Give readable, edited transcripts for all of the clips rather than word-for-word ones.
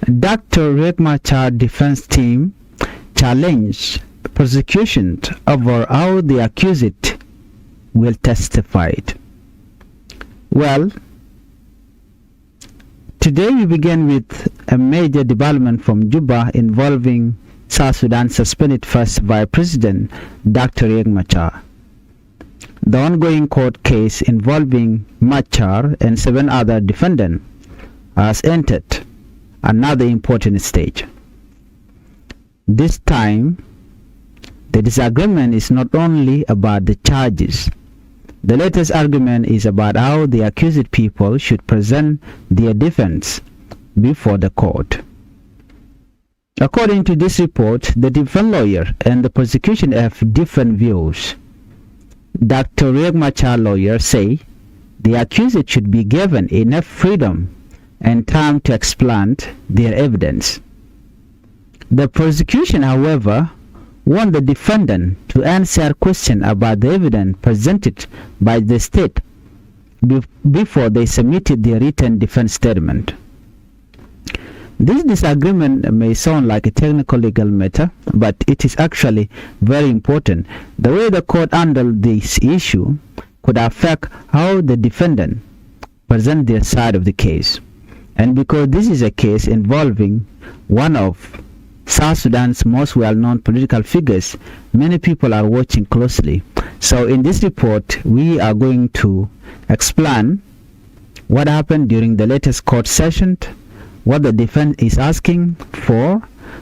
Dr. Machar defense team challenged prosecution over how the accused will testify. Well, today we begin with a major development from Juba involving South Sudan suspended first Vice President Dr. Machar. The ongoing court case involving Machar and 7 other defendants has entered another important stage. This time, the disagreement is not only about the charges. The latest argument is about how the accused people should present their defense before the court. According to this report, the defense lawyer and the prosecution have different views. Dr. Machar lawyers say the accused should be given enough freedom and time to explain their evidence. The prosecution, however, want the defendant to answer questions about the evidence presented by the state before they submitted their written defense statement. This disagreement may sound like a technical legal matter, but it is actually very important. The way the court handled this issue could affect how the defendant present their side of the case. And because this is a case involving one of South Sudan's most well-known political figures, many people are watching closely. So in this report, we are going to explain what happened during the latest court session, what the defense is asking for,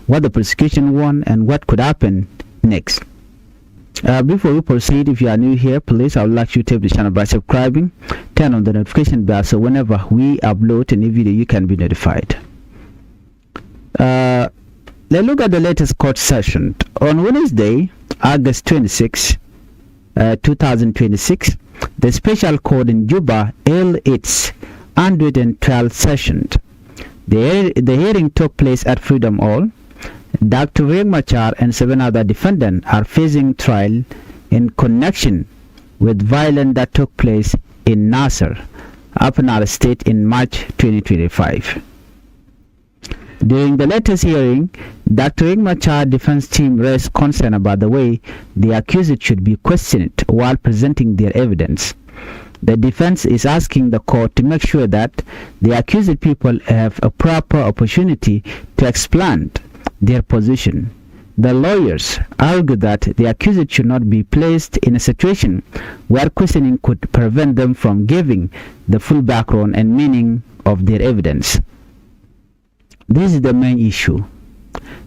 what the prosecution want, and what could happen next. Before we proceed, if you are new here, please, I would like you to tap the channel by subscribing, turn on the notification bell so whenever we upload a new video, you can be notified. Let's look at the latest court session. On Wednesday, August 26, 2026, the special court in Juba held its 112th session. The hearing took place at Freedom Hall. Dr. Machar and 7 other defendants are facing trial in connection with violence that took place in Nasser, Upper Nile State in March 2025. During the latest hearing, Dr. Machar defense team raised concern about the way the accused should be questioned while presenting their evidence. The defense is asking the court to make sure that the accused people have a proper opportunity to explain their position. The lawyers argue that the accused should not be placed in a situation where questioning could prevent them from giving the full background and meaning of their evidence. This is the main issue.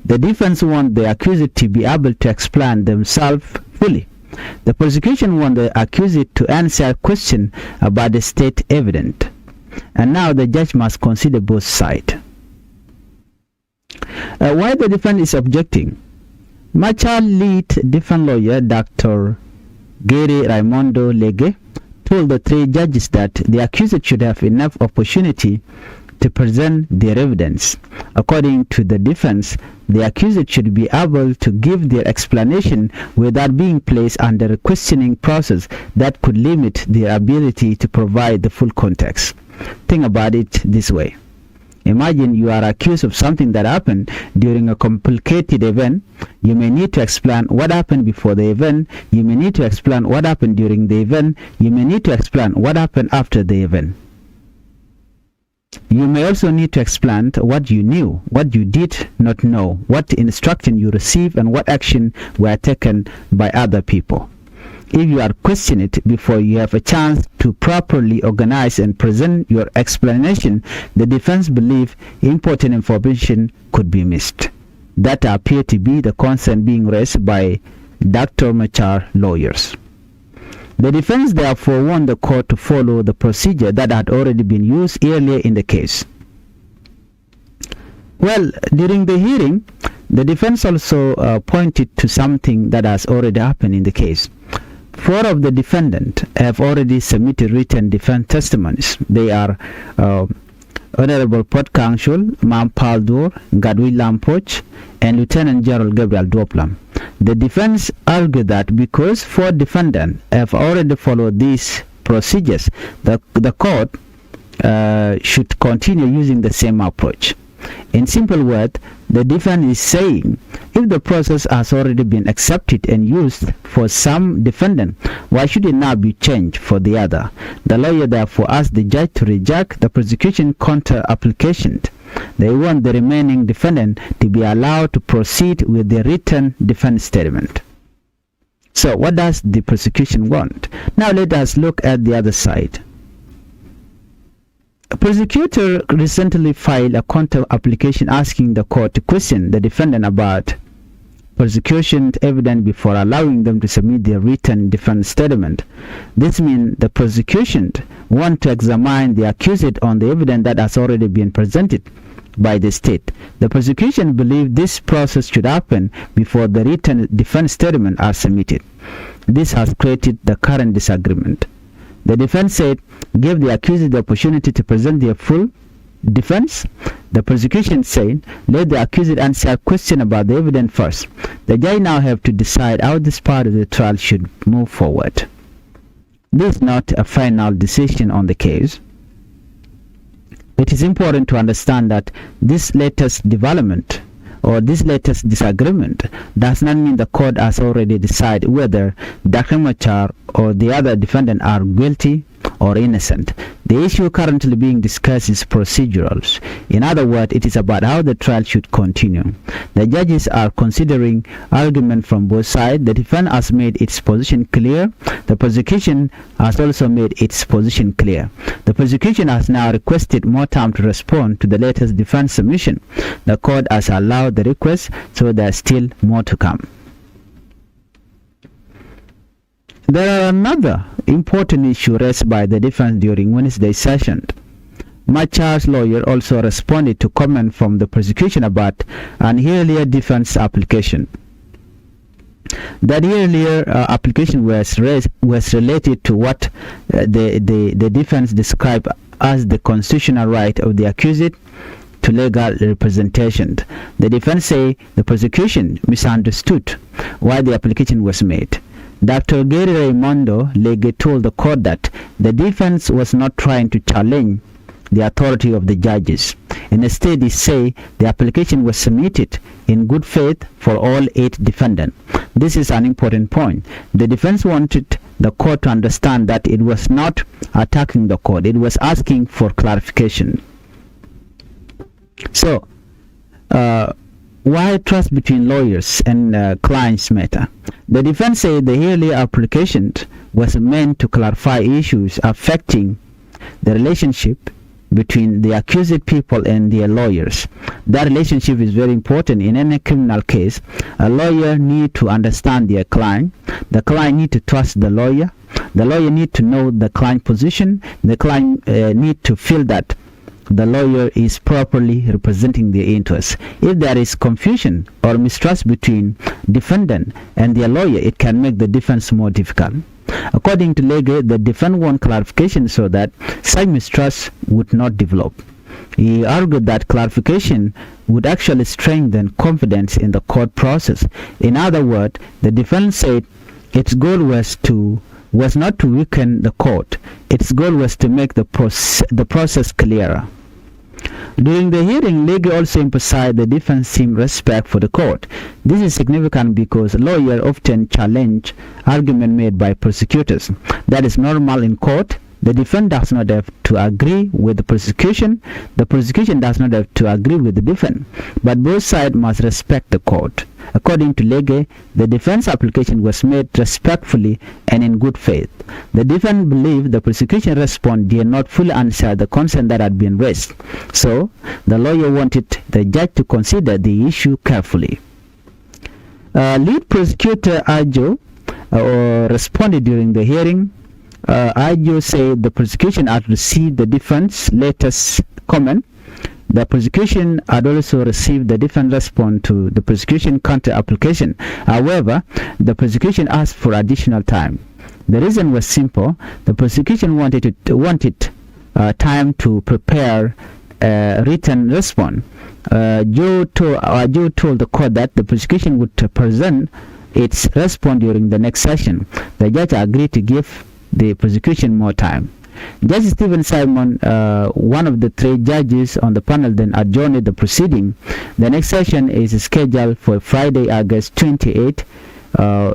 The defense wants the accused to be able to explain themselves fully. The prosecution wants the accused to answer questions about the state evidence. And now the judge must consider both sides. Why the defense is objecting? Machar lead defense lawyer Dr. Gary Raimondo Lege told the 3 judges that the accused should have enough opportunity to present their evidence. According to the defense, the accused should be able to give their explanation without being placed under a questioning process that could limit their ability to provide the full context. Think about it this way. Imagine you are accused of something that happened during a complicated event. You may need to explain what happened before the event. You may need to explain what happened during the event. You may need to explain what happened after the event. You may also need to explain what you knew, what you did not know, what instruction you received, and what action were taken by other people. If you are questioned before you have a chance to properly organize and present your explanation, the defense believes important information could be missed. That appear to be the concern being raised by Dr. Machar lawyers. The defense therefore want the court to follow the procedure that had already been used earlier in the case. Well, during the hearing, the defense also pointed to something that has already happened in the case. 4 of the defendants have already submitted written defense testimonies. They are Honorable Port Counsel Mam Paldur, Gadwi Lampoch, and Lieutenant General Gabriel Dwoplam. The defense argued that because 4 defendants have already followed these procedures, the court should continue using the same approach. In simple words, the defense is saying if the process has already been accepted and used for some defendant, why should it now be changed for the other? The lawyer therefore asked the judge to reject the prosecution counter application. They want the remaining defendant to be allowed to proceed with the written defense statement. So what does the prosecution want? Now let us look at the other side. A prosecutor recently filed a counter application asking the court to question the defendant about prosecution evidence before allowing them to submit their written defense statement. This means the prosecution want to examine the accused on the evidence that has already been presented by the state. The prosecution believes this process should happen before the written defense statement are submitted. This has created the current disagreement. The defense said give the accused the opportunity to present their full defense. The prosecution said let the accused answer a question about the evidence first. The judge now have to decide how this part of the trial should move forward. This is not a final decision on the case. It is important to understand that this latest development or this latest disagreement does not mean the court has already decided whether Dr. Machar or the other defendant are guilty or innocent. The issue currently being discussed is procedurals. In other words, it is about how the trial should continue. The judges are considering argument from both sides. The defense has made its position clear. The prosecution has also made its position clear. The prosecution has now requested more time to respond to the latest defense submission. The court has allowed the request, so there is still more to come. There are another important issue raised by the defense during Wednesday's session. Machar's lawyer also responded to comment from the prosecution about an earlier defense application. That earlier application was related to what the defense described as the constitutional right of the accused to legal representation. The defense say the prosecution misunderstood why the application was made. Dr. Gary Raimondo Lege told the court that the defense was not trying to challenge the authority of the judges. Instead, he said the application was submitted in good faith for all 8 defendants. This is an important point. The defense wanted the court to understand that it was not attacking the court, it was asking for clarification. So, why trust between lawyers and clients matter? The defense said the earlier application was meant to clarify issues affecting the relationship between the accused people and their lawyers. That relationship is very important in any criminal case. A lawyer needs to understand their client. The client needs to trust the lawyer. The lawyer needs to know the client position. The client needs to feel that the lawyer is properly representing their interests. If there is confusion or mistrust between defendant and their lawyer, it can make the defense more difficult. According to Lege, the defendant wants clarification so that such mistrust would not develop. He argued that clarification would actually strengthen confidence in the court process. In other words, the defense said its goal was not to weaken the court. Its goal was to make the process clearer. During the hearing, Lege also emphasized the defense team's respect for the court. This is significant because lawyers often challenge arguments made by prosecutors. That is normal in court. The defense does not have to agree with the prosecution. The prosecution does not have to agree with the defense. But both sides must respect the court. According to Lege, the defense application was made respectfully and in good faith. The defense believed the prosecution response did not fully answer the concern that had been raised. So, the lawyer wanted the judge to consider the issue carefully. Lead prosecutor Ajo responded during the hearing. Ajo said the prosecution had received the defense latest comment. The prosecution had also received the defense response to the prosecution counter application. However, the prosecution asked for additional time. The reason was simple. The prosecution wanted time to prepare a written response. Joe told the court that the prosecution would present its response during the next session. The judge agreed to give the prosecution more time. Judge Stephen Simon, one of the 3 judges on the panel, then adjourned the proceeding. The next session is scheduled for Friday, August 28.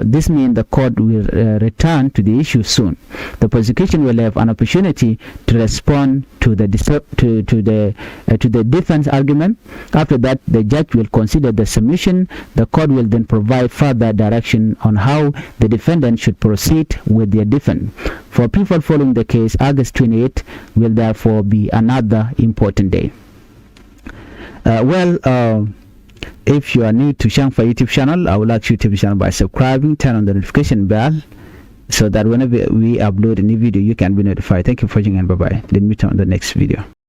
This means the court will return to the issue soon. The prosecution will have an opportunity to respond to the defense argument. After that, the judge will consider the submission. The court will then provide further direction on how the defendant should proceed with their defense. For people following the case, August 28 will therefore be another important day. If you are new to Changfied YouTube channel, I would like you to be channel by subscribing, turn on the notification bell so that whenever we upload a new video, you can be notified. Thank you for watching and bye-bye. Let me meet on the next video.